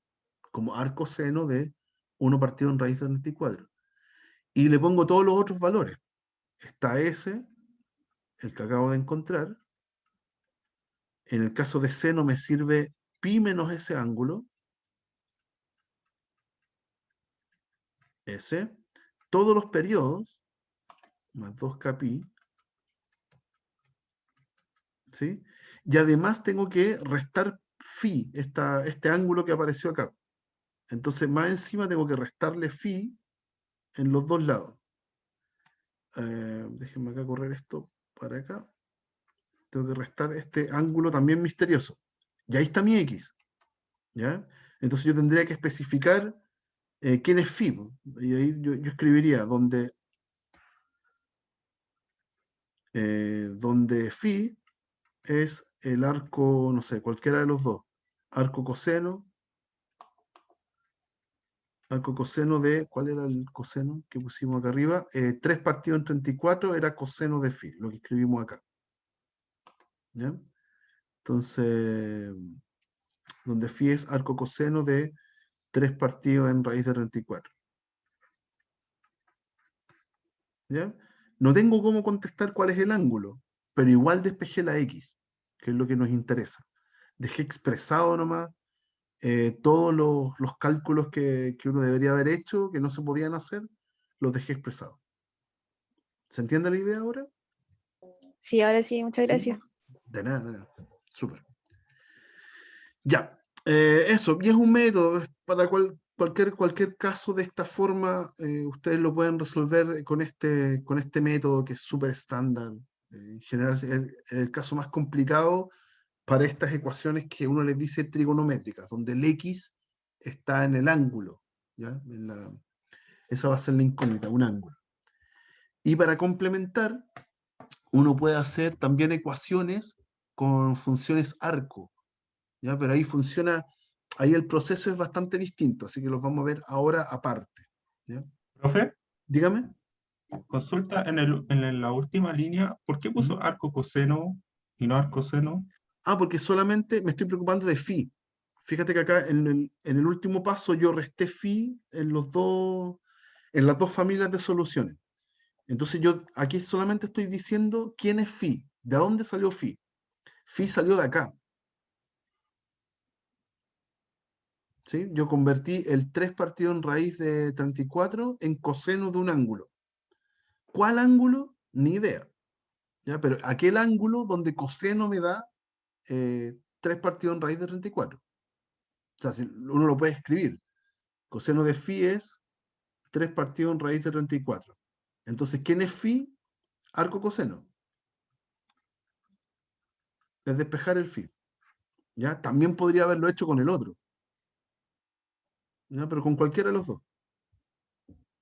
como arcoseno de 1 partido en raíz de 34. Y le pongo todos los otros valores. Está ese, el que acabo de encontrar. En el caso de seno me sirve pi menos ese ángulo, ese. Todos los periodos, más 2k pi, ¿sí? Y además tengo que restar phi, este ángulo que apareció acá. Entonces, más encima tengo que restarle phi en los dos lados. Déjenme acá correr esto para acá. Tengo que restar este ángulo también misterioso. Y ahí está mi x. ¿Ya? Entonces yo tendría que especificar quién es phi, po. Y ahí yo escribiría donde phi es el arco, no sé, cualquiera de los dos. Arco coseno de, ¿cuál era el coseno que pusimos acá arriba? 3 partido en 34 era coseno de phi, lo que escribimos acá. ¿Ya? Entonces, donde phi es arco coseno de 3 partido en raíz de 34. ¿Ya? No tengo cómo contestar cuál es el ángulo, pero igual despejé la x, que es lo que nos interesa. Dejé expresado nomás todos los cálculos que uno debería haber hecho, que no se podían hacer, los dejé expresados. ¿Se entiende la idea ahora? Sí, ahora sí, muchas ¿Sí? gracias. De nada, de nada. Súper. Ya, eso, y es un método, es para cualquier caso de esta forma, ustedes lo pueden resolver con este método que es súper estándar. En general, es el caso más complicado para estas ecuaciones que uno les dice trigonométricas, donde el x está en el ángulo, ¿ya? Esa va a ser la incógnita, un ángulo. Y para complementar, uno puede hacer también ecuaciones con funciones arco, ¿ya? Pero ahí el proceso es bastante distinto, así que los vamos a ver ahora aparte, ¿ya? Profe, Dígame. consulta en la última línea, ¿por qué puso arco coseno y no arcoseno? Porque solamente me estoy preocupando de phi. Fíjate que acá en el último paso yo resté phi en las dos familias de soluciones. Entonces yo aquí solamente estoy diciendo quién es phi, de dónde salió phi. Phi salió de acá, ¿sí? Yo convertí el 3 partido en raíz de 34 en coseno de un ángulo. ¿Cuál ángulo? Ni idea, ¿ya? Pero aquel ángulo donde coseno me da 3 partido en raíz de 34. O sea, si uno lo puede escribir. Coseno de phi es 3 partido en raíz de 34. Entonces, ¿quién es phi? Arco coseno. Es despejar el phi. ¿Ya? También podría haberlo hecho con el otro, ¿ya? Pero con cualquiera de los dos.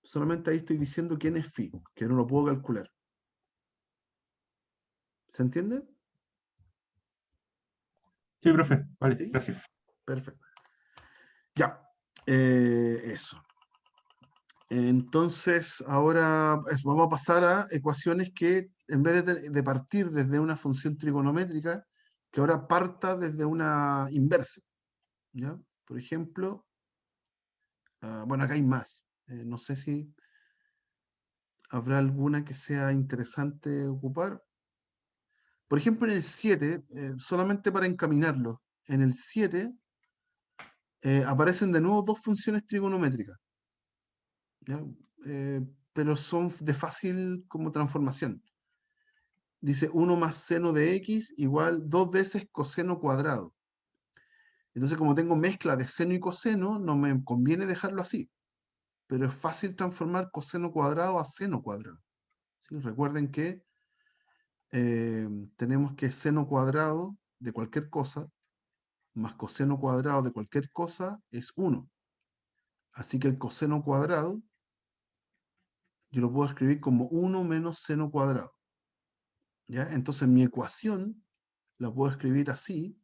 Solamente ahí estoy diciendo quién es phi, que no lo puedo calcular. ¿Se entiende? Sí, profe, vale, ¿Sí? gracias. Perfecto. Ya. Eso. Entonces, ahora vamos a pasar a ecuaciones que, en vez de partir desde una función trigonométrica, que ahora parta desde una inversa, ¿ya? Por ejemplo, bueno, acá hay más. No sé si habrá alguna que sea interesante ocupar. Por ejemplo, en el 7, solamente para encaminarlo, en el 7 aparecen de nuevo dos funciones trigonométricas, ¿ya? Eh, pero son de fácil como transformación. Dice 1 más seno de x igual 2 veces coseno cuadrado. Entonces, como tengo mezcla de seno y coseno, no me conviene dejarlo así. Pero es fácil transformar coseno cuadrado a seno cuadrado, ¿sí? Recuerden que tenemos que seno cuadrado de cualquier cosa más coseno cuadrado de cualquier cosa es 1. Así que el coseno cuadrado yo lo puedo escribir como 1 menos seno cuadrado, ¿ya? Entonces mi ecuación la puedo escribir así.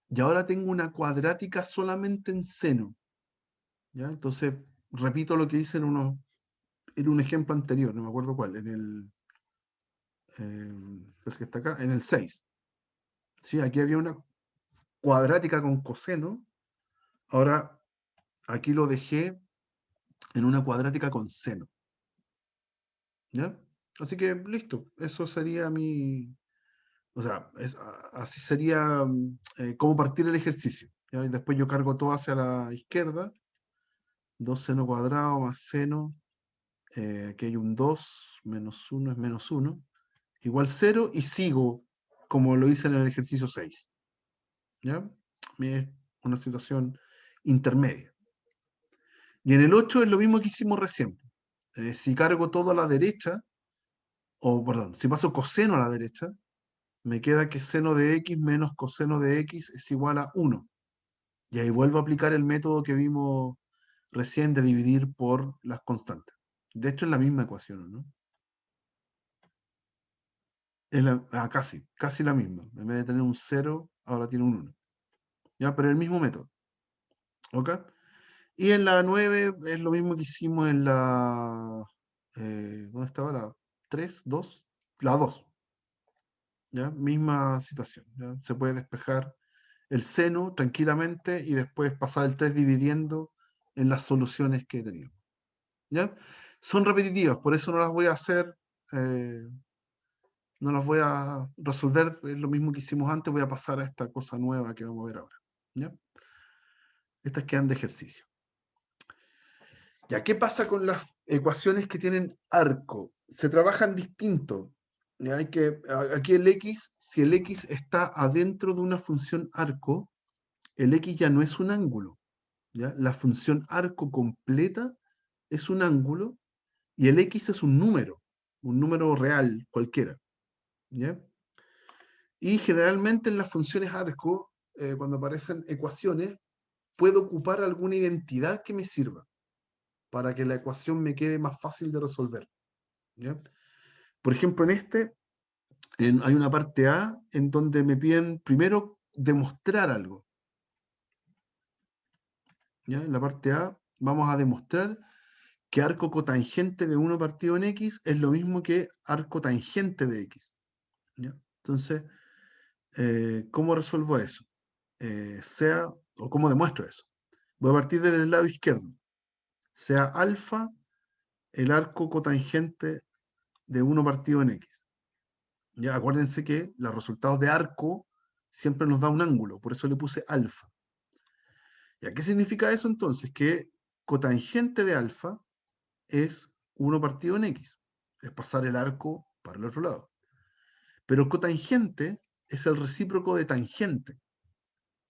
Y ahora tengo una cuadrática solamente en seno, ¿ya? Entonces, repito lo que hice en un ejemplo anterior, no me acuerdo cuál, pues que está acá, en el 6. ¿Sí? Aquí había una cuadrática con coseno, ahora aquí lo dejé en una cuadrática con seno, ¿ya? Así que listo, eso sería o sea, así sería cómo partir el ejercicio, ¿ya? Y después yo cargo todo hacia la izquierda, 2 seno cuadrado más seno, aquí hay un 2, menos 1 es menos 1, igual 0, y sigo como lo hice en el ejercicio 6, ¿ya? Es una situación intermedia. Y en el 8 es lo mismo que hicimos recién. Si cargo todo a la derecha, o perdón, si paso coseno a la derecha, me queda que seno de x menos coseno de x es igual a 1. Y ahí vuelvo a aplicar el método que vimos recién de dividir por las constantes. De hecho, es la misma ecuación, ¿no? Casi la misma. En vez de tener un 0, ahora tiene un 1. ¿Ya? Pero el mismo método. ¿Ok? Y en la 9 es lo mismo que hicimos en la... ¿dónde estaba? La 3, 2. La 2. ¿Ya? Misma situación. ¿Ya? Se puede despejar el seno tranquilamente y después pasar el 3 dividiendo en las soluciones que teníamos. ¿Ya? Son repetitivas, por eso no las voy a hacer, no las voy a resolver, es lo mismo que hicimos antes, voy a pasar a esta cosa nueva que vamos a ver ahora. ¿Ya? Estas quedan de ejercicio. ¿Ya? ¿Qué pasa con las ecuaciones que tienen arco? Se trabajan distinto. ¿Ya? Aquí el x, si el x está adentro de una función arco, el x ya no es un ángulo. ¿Ya? La función arco completa es un ángulo y el x es un número real cualquiera. ¿Ya? Y generalmente en las funciones arco, cuando aparecen ecuaciones, puedo ocupar alguna identidad que me sirva para que la ecuación me quede más fácil de resolver. ¿Ya? Por ejemplo, hay una parte A en donde me piden primero demostrar algo. ¿Ya? En la parte A vamos a demostrar que arco cotangente de 1 partido en x es lo mismo que arco tangente de x. ¿Ya? Entonces, ¿cómo resuelvo eso? O cómo demuestro eso. Voy a partir desde el lado izquierdo. Sea alfa el arco cotangente de 1 partido en x. Ya acuérdense que los resultados de arco siempre nos da un ángulo, por eso le puse alfa. ¿Ya qué significa eso entonces? Que cotangente de alfa es 1 partido en x. Es pasar el arco para el otro lado. Pero cotangente es el recíproco de tangente.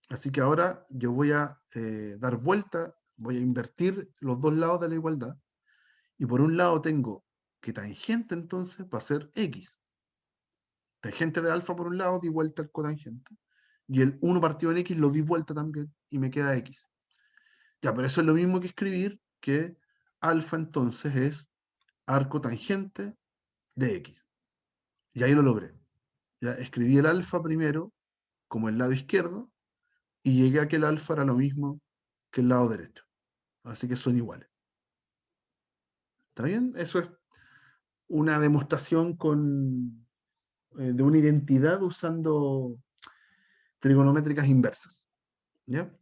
Así que ahora yo voy a dar vuelta, voy a invertir los dos lados de la igualdad. Y por un lado tengo que tangente entonces va a ser x. Tangente de alfa por un lado, di vuelta al cotangente. Y el 1 partido en x lo di vuelta también y me queda x. Ya, pero eso es lo mismo que escribir que alfa entonces es arco tangente de x. Y ahí lo logré. Ya escribí el alfa primero como el lado izquierdo y llegué a que el alfa era lo mismo que el lado derecho. Así que son iguales. ¿Está bien? Eso es una demostración de una identidad usando trigonométricas inversas. ¿Ya?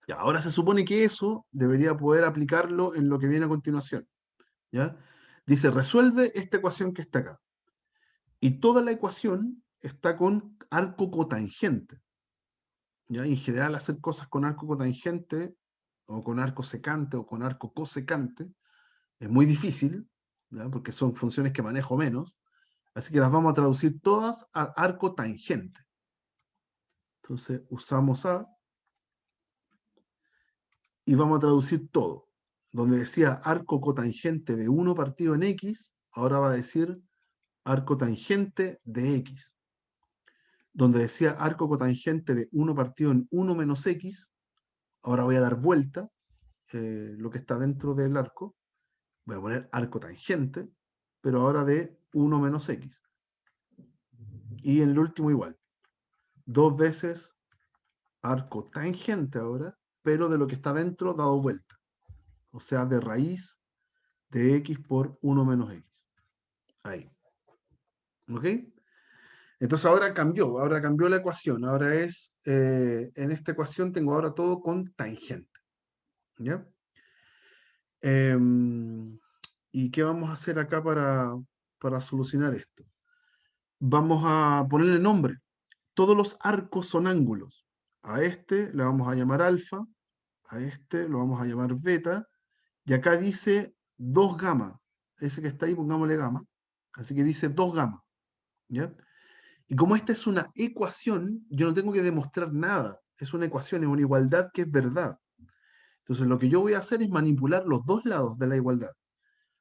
Ya, ahora se supone que eso debería poder aplicarlo en lo que viene a continuación. ¿Ya? Dice, resuelve esta ecuación que está acá. Y toda la ecuación está con arco cotangente. ¿Ya? Y en general hacer cosas con arco cotangente, o con arco secante, o con arco cosecante, es muy difícil, ¿ya? Porque son funciones que manejo menos. Así que las vamos a traducir todas a arco tangente. Entonces usamos A y vamos a traducir todo. Donde decía arco cotangente de 1 partido en x, ahora va a decir arco tangente de x. Donde decía arco cotangente de 1 partido en 1 menos x, ahora voy a dar vuelta lo que está dentro del arco. Voy a poner arco tangente, pero ahora de 1 menos x. Y en el último igual. 2 veces arco tangente ahora, pero de lo que está dentro dado vuelta. O sea, de raíz de x por 1 menos x. Ahí. ¿Ok? Entonces ahora cambió la ecuación. Ahora en esta ecuación tengo ahora todo con tangente. ¿Ya? ¿Y qué vamos a hacer acá para solucionar esto? Vamos a ponerle nombre. Todos los arcos son ángulos. A este le vamos a llamar alfa, a este lo vamos a llamar beta, y acá dice 2 gamma. Ese que está ahí, pongámosle gamma. Así que dice 2 gamma. ¿Ya? Y como esta es una ecuación, yo no tengo que demostrar nada. Es una ecuación, es una igualdad que es verdad. Entonces lo que yo voy a hacer es manipular los dos lados de la igualdad.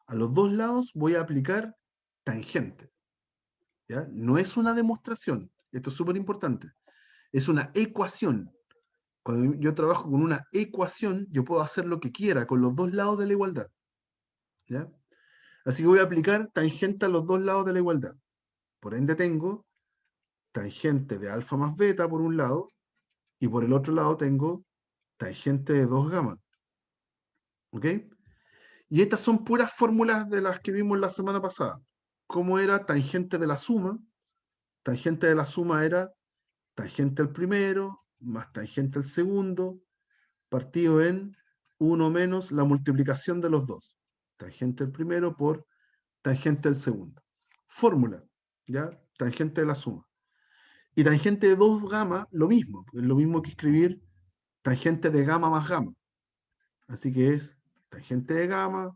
A los dos lados voy a aplicar tangente. ¿Ya? No es una demostración. Esto es súper importante. Es una ecuación. Cuando yo trabajo con una ecuación, yo puedo hacer lo que quiera con los dos lados de la igualdad. ¿Ya? Así que voy a aplicar tangente a los dos lados de la igualdad. Por ende tengo tangente de alfa más beta por un lado, y por el otro lado tengo tangente de 2 gamma. ¿Ok? Y estas son puras fórmulas de las que vimos la semana pasada. ¿Cómo era tangente de la suma? Tangente de la suma era tangente al primero más tangente al segundo, partido en 1 menos la multiplicación de los dos. Tangente al primero por tangente al segundo. Fórmula, ¿ya? Tangente de la suma. Y tangente de 2 gamma, lo mismo. Es lo mismo que escribir tangente de gamma más gamma. Así que es tangente de gamma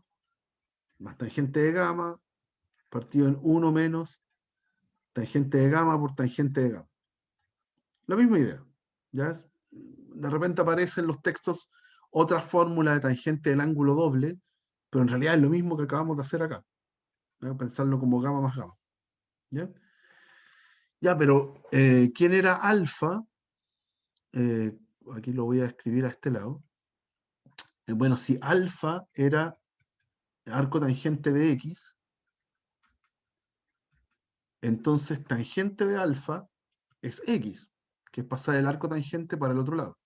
más tangente de gamma partido en 1 menos tangente de gamma por tangente de gamma. La misma idea. ¿Ya? De repente aparecen en los textos otra fórmula de tangente del ángulo doble, pero en realidad es lo mismo que acabamos de hacer acá. ¿Ya? Pensarlo como gamma más gamma. ¿Ya? Ya, pero ¿quién era alfa? Aquí lo voy a escribir a este lado. Bueno, si alfa era arco tangente de x, entonces tangente de alfa es x, que es pasar el arco tangente para el otro lado.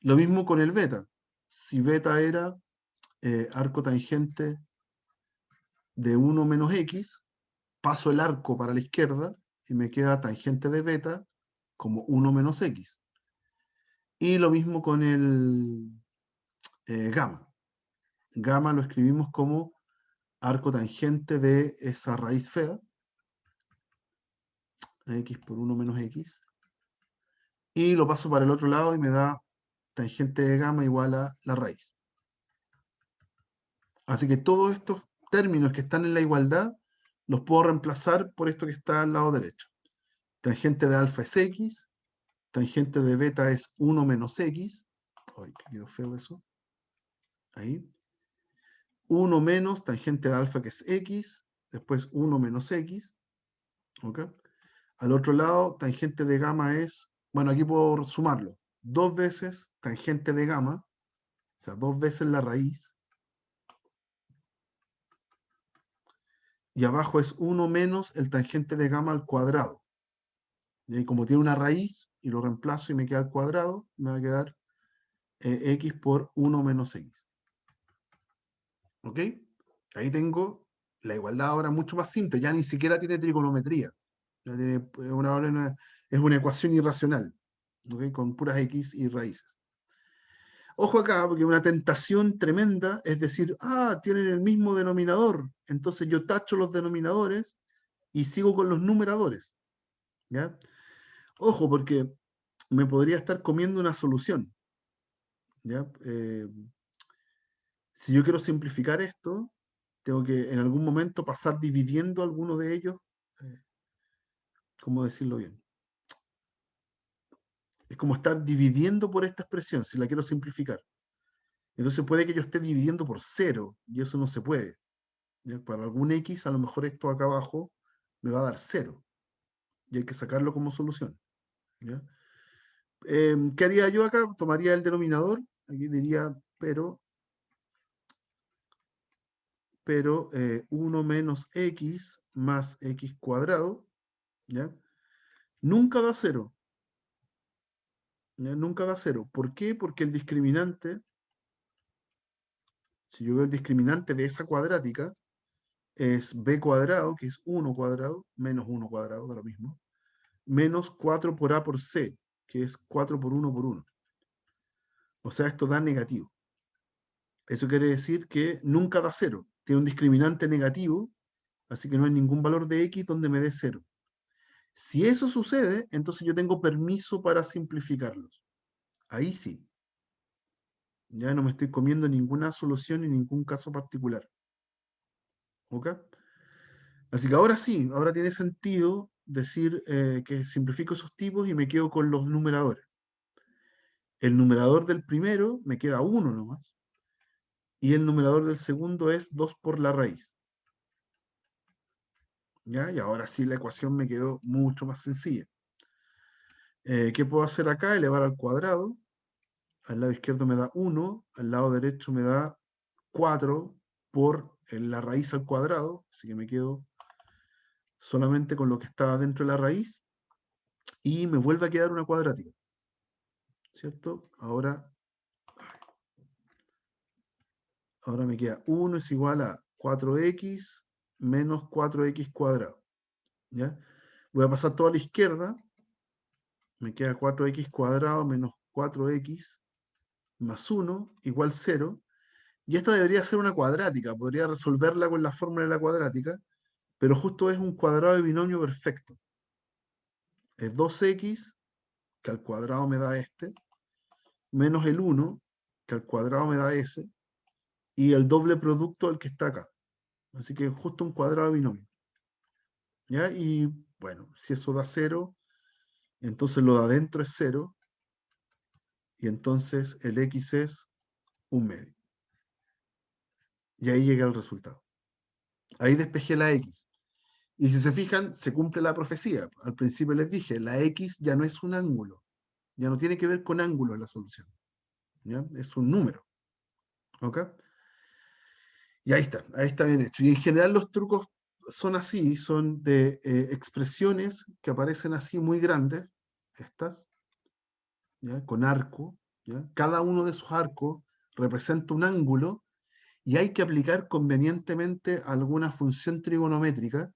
Lo mismo con el beta. Si beta era arco tangente de 1 menos x, paso el arco para la izquierda y me queda tangente de beta como 1 menos x. Y lo mismo con el gamma. Gamma lo escribimos como arco tangente de esa raíz fea, x por 1 menos x, y lo paso para el otro lado y me da tangente de gamma igual a la raíz. Así que todos estos términos que están en la igualdad los puedo reemplazar por esto que está al lado derecho. Tangente de alfa es x, tangente de beta es 1 menos x. Ay, que quedó feo eso. Ahí. 1 menos tangente de alfa que es x, después 1 menos x. ¿Ok? Al otro lado, tangente de gamma es, bueno, aquí puedo sumarlo, 2 veces tangente de gamma, o sea, 2 veces la raíz, y abajo es 1 menos el tangente de gamma al cuadrado. Y como tiene una raíz, y lo reemplazo y me queda al cuadrado, me va a quedar x por 1 menos x. ¿Ok? Ahí tengo la igualdad ahora mucho más simple, ya ni siquiera tiene trigonometría. Ya tiene, es una ecuación irracional, ¿ok? Con puras x y raíces. Ojo acá, porque una tentación tremenda es decir, tienen el mismo denominador, entonces yo tacho los denominadores y sigo con los numeradores. ¿Ya? Ojo, porque me podría estar comiendo una solución. ¿Ya? Si yo quiero simplificar esto, tengo que en algún momento pasar dividiendo alguno de ellos. ¿Cómo decirlo bien? Es como estar dividiendo por esta expresión, si la quiero simplificar. Entonces puede que yo esté dividiendo por 0, y eso no se puede. ¿Ya? Para algún x, a lo mejor esto acá abajo me va a dar 0. Y hay que sacarlo como solución. ¿Ya? ¿Qué haría yo acá? Tomaría el denominador, aquí diría, pero 1 menos x más x cuadrado, ¿ya? Nunca da 0. ¿Ya? Nunca da 0. ¿Por qué? Porque el discriminante, si yo veo el discriminante de esa cuadrática, es b cuadrado, que es 1 cuadrado, menos 1 cuadrado, da lo mismo, menos 4 por a por c, que es 4 por 1 por 1. O sea, esto da negativo. Eso quiere decir que nunca da 0. Tiene un discriminante negativo, así que no hay ningún valor de x donde me dé 0. Si eso sucede, entonces yo tengo permiso para simplificarlos. Ahí sí. Ya no me estoy comiendo ninguna solución en ningún caso particular. ¿Ok? Así que ahora sí, ahora tiene sentido decir que simplifico esos tipos y me quedo con los numeradores. El numerador del primero me queda 1 nomás. Y el numerador del segundo es 2 por la raíz. ¿Ya? Y ahora sí la ecuación me quedó mucho más sencilla. ¿Qué puedo hacer acá? Elevar al cuadrado. al lado izquierdo me da 1, al lado derecho me da 4 por la raíz al cuadrado, así que me quedo solamente con lo que está dentro de la raíz, y me vuelve a quedar una cuadrática, ¿cierto? Ahora me queda 1 es igual a 4x menos 4x cuadrado, ¿ya? Voy a pasar toda a la izquierda, me queda 4x cuadrado menos 4x más 1 igual 0, y esta debería ser una cuadrática, podría resolverla con la fórmula de la cuadrática, pero justo es un cuadrado de binomio perfecto. Es 2x, que al cuadrado me da este, menos el 1, que al cuadrado me da ese, y el doble producto del que está acá. Así que justo un cuadrado de binomio. ¿Ya? Y bueno, si eso da 0, entonces lo de adentro es 0, y entonces el x es 1/2. Y ahí llegué al resultado. Ahí despejé la x. Y si se fijan, se cumple la profecía. Al principio les dije, la x ya no es un ángulo. Ya no tiene que ver con ángulo en la solución. ¿Ya? Es un número. ¿Ok? Y ahí está bien hecho. Y en general los trucos son así, son de expresiones que aparecen así muy grandes, estas, ¿ya? Con arco, ¿ya? Cada uno de esos arcos representa un ángulo y hay que aplicar convenientemente alguna función trigonométrica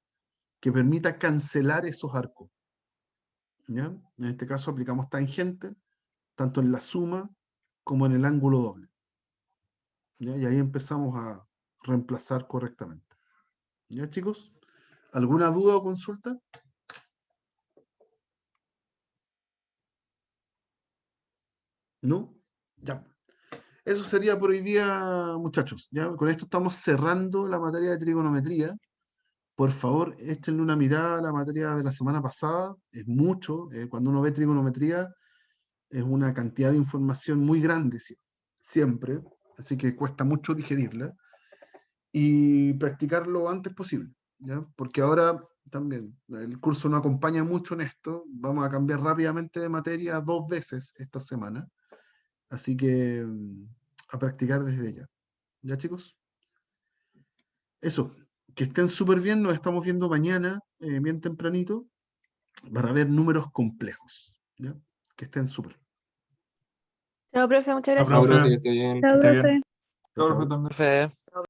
que permita cancelar esos arcos, ¿ya? En este caso aplicamos tangente, tanto en la suma como en el ángulo doble, ¿ya? Y ahí empezamos a reemplazar correctamente. ¿Ya, chicos? ¿Alguna duda o consulta? ¿No? Ya. Eso sería por hoy día, muchachos. ¿Ya? Con esto estamos cerrando la materia de trigonometría. Por favor, échenle una mirada a la materia de la semana pasada. Es mucho. Cuando uno ve trigonometría, es una cantidad de información muy grande siempre. Así que cuesta mucho digerirla. Y practicar lo antes posible, ¿ya? Porque ahora también el curso no acompaña mucho en esto. Vamos a cambiar rápidamente de materia 2 veces esta semana. Así que a practicar desde ya. ¿Ya, chicos? Eso. Que estén súper bien. Nos estamos viendo mañana, bien tempranito, para ver números complejos. ¿Ya? Que estén súper. Chao, profe, muchas Chao, gracias. Ahora profe. que esté bien. Que esté bien. Chao, chao. Profe.